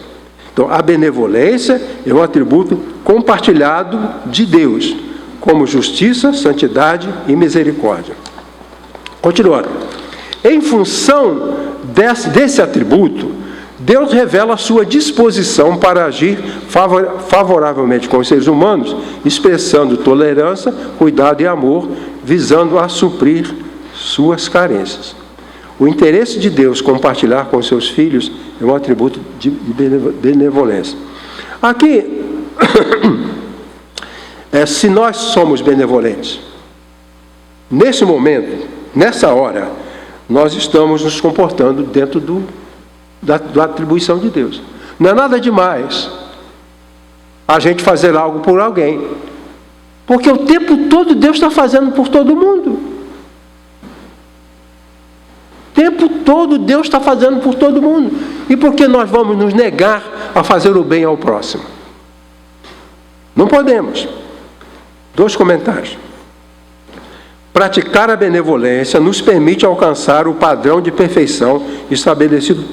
Então, a benevolência é um atributo compartilhado de Deus, como justiça, santidade e misericórdia. Continuando. Em função desse atributo, Deus revela a sua disposição para agir favoravelmente com os seres humanos, expressando tolerância, cuidado e amor, visando a suprir suas carências. O interesse de Deus compartilhar com seus filhos é um atributo de benevolência. Aqui, se nós somos benevolentes, nesse momento, nessa hora, nós estamos nos comportando dentro da atribuição de Deus. Não é nada demais a gente fazer algo por alguém, porque o tempo todo Deus está fazendo por todo mundo. O tempo todo Deus está fazendo por todo mundo. E por que nós vamos nos negar a fazer o bem ao próximo? Não podemos. 2 comentários. Praticar a benevolência nos permite alcançar o padrão de perfeição estabelecido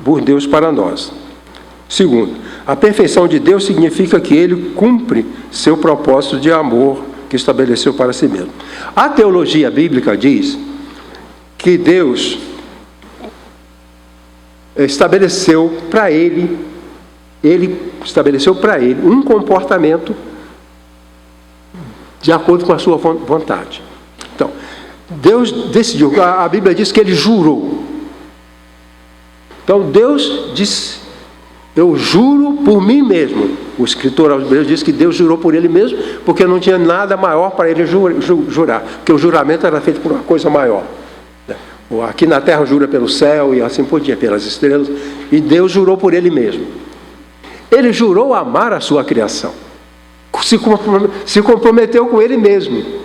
por Deus para nós. Segundo, a perfeição de Deus significa que Ele cumpre seu propósito de amor que estabeleceu para si mesmo. A teologia bíblica diz que Deus estabeleceu para Ele um comportamento de acordo com a sua vontade. Então, Deus decidiu, a Bíblia diz que Ele jurou. Então, Deus disse, eu juro por mim mesmo. O escritor aos Hebreus diz que Deus jurou por Ele mesmo, porque não tinha nada maior para Ele jurar, porque o juramento era feito por uma coisa maior. Aqui na terra jura pelo céu e assim por diante, pelas estrelas, e Deus jurou por Ele mesmo. Ele jurou amar a sua criação, se comprometeu com Ele mesmo,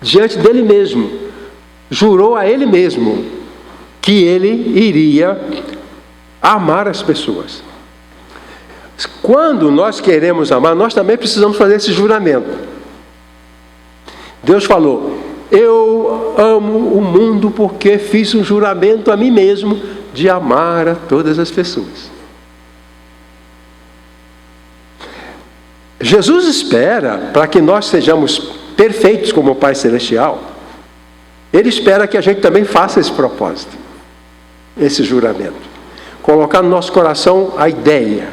diante dele mesmo, jurou a Ele mesmo que Ele iria amar as pessoas. Quando nós queremos amar, nós também precisamos fazer esse juramento. Deus falou, eu amo o mundo porque fiz um juramento a mim mesmo de amar a todas as pessoas. Jesus espera, para que nós sejamos perfeitos como o Pai Celestial, Ele espera que a gente também faça esse propósito, esse juramento. Colocar no nosso coração a ideia,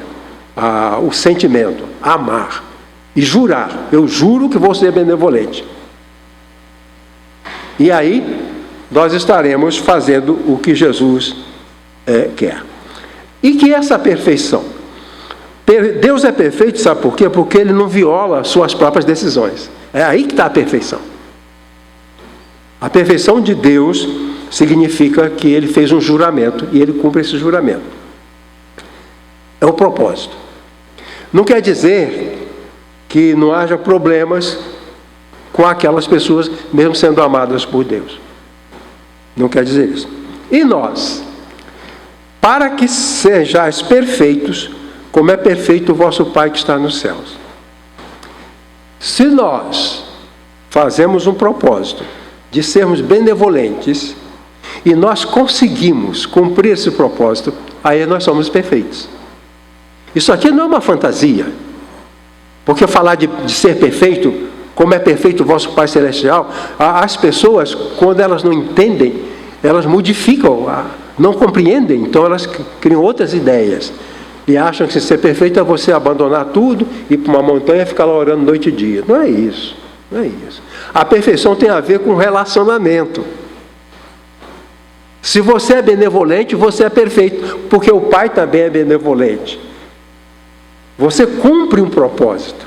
o sentimento, amar. E jurar, eu juro que vou ser benevolente. E aí, nós estaremos fazendo o que Jesus quer. E que essa perfeição? Deus é perfeito, sabe por quê? Porque Ele não viola suas próprias decisões. É aí que está a perfeição. A perfeição de Deus significa que Ele fez um juramento e Ele cumpre esse juramento. É o propósito. Não quer dizer que não haja problemas com aquelas pessoas, mesmo sendo amadas por Deus. Não quer dizer isso. E nós? Para que sejais perfeitos, como é perfeito o vosso Pai que está nos céus. Se nós fazemos um propósito de sermos benevolentes, e nós conseguimos cumprir esse propósito, aí nós somos perfeitos. Isso aqui não é uma fantasia. Porque falar de ser perfeito, como é perfeito o vosso Pai Celestial, as pessoas, quando elas não entendem, elas modificam, não compreendem, então elas criam outras ideias. E acham que ser perfeito é você abandonar tudo, ir para uma montanha e ficar lá orando noite e dia. Não é isso. Não é isso. A perfeição tem a ver com relacionamento. Se você é benevolente, você é perfeito, porque o Pai também é benevolente. Você cumpre um propósito.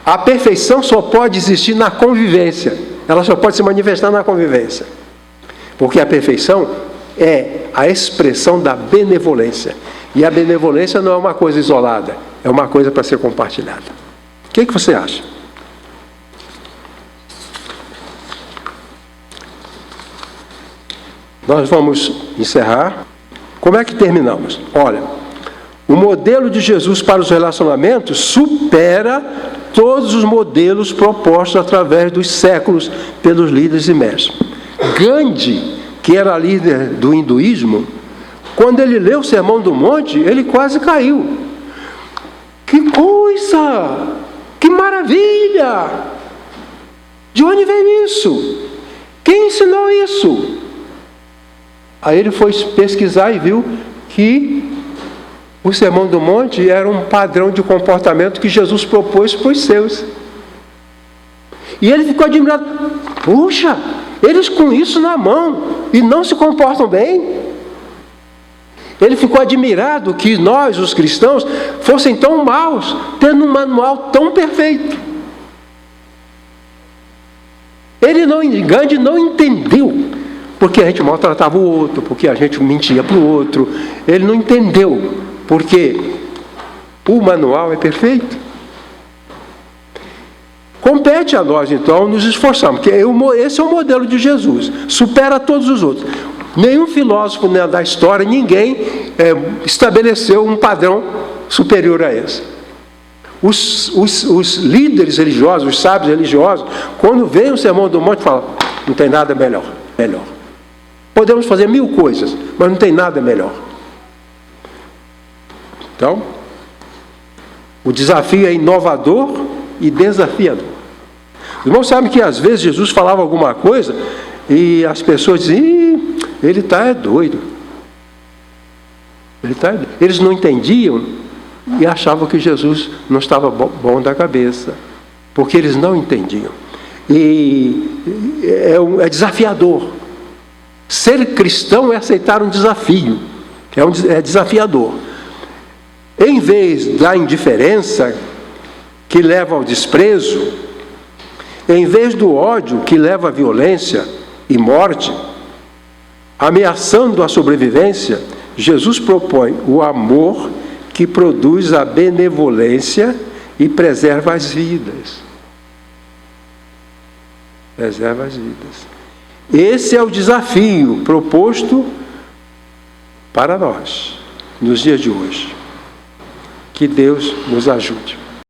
A perfeição só pode existir na convivência. Ela só pode se manifestar na convivência. Porque a perfeição é a expressão da benevolência. E a benevolência não é uma coisa isolada, é uma coisa para ser compartilhada. O que você acha? Nós vamos encerrar. Como é que terminamos? Olha, o modelo de Jesus para os relacionamentos supera todos os modelos propostos através dos séculos pelos líderes e mestres. Gandhi, que era líder do hinduísmo, quando ele leu o Sermão do Monte, ele quase caiu. Que coisa! Que maravilha! De onde veio isso? Quem ensinou isso? Aí ele foi pesquisar e viu que o Sermão do Monte era um padrão de comportamento que Jesus propôs para os seus. E ele ficou admirado. Puxa, eles com isso na mão e não se comportam bem. Ele ficou admirado que nós, os cristãos, fossem tão maus, tendo um manual tão perfeito. Gandhi não entendeu porque a gente maltratava o outro, porque a gente mentia para o outro. Ele não entendeu, porque o manual é perfeito. Compete a nós, então, nos esforçarmos, porque esse é o modelo de Jesus, supera todos os outros. Nenhum filósofo da história, ninguém estabeleceu um padrão superior a esse. Os líderes religiosos, os sábios religiosos, quando veem o Sermão do Monte, falam, não tem nada melhor. Podemos fazer 1000 coisas, mas não tem nada melhor. Então, o desafio é inovador e desafiador. Os irmãos sabem que às vezes Jesus falava alguma coisa e as pessoas diziam, ele está doido. Eles não entendiam e achavam que Jesus não estava bom da cabeça, porque eles não entendiam. E é desafiador. Ser cristão é aceitar um desafio, é desafiador. Em vez da indiferença que leva ao desprezo, em vez do ódio que leva à violência e morte, ameaçando a sobrevivência, Jesus propõe o amor que produz a benevolência e preserva as vidas. Preserva as vidas. Esse é o desafio proposto para nós, nos dias de hoje. Que Deus nos ajude.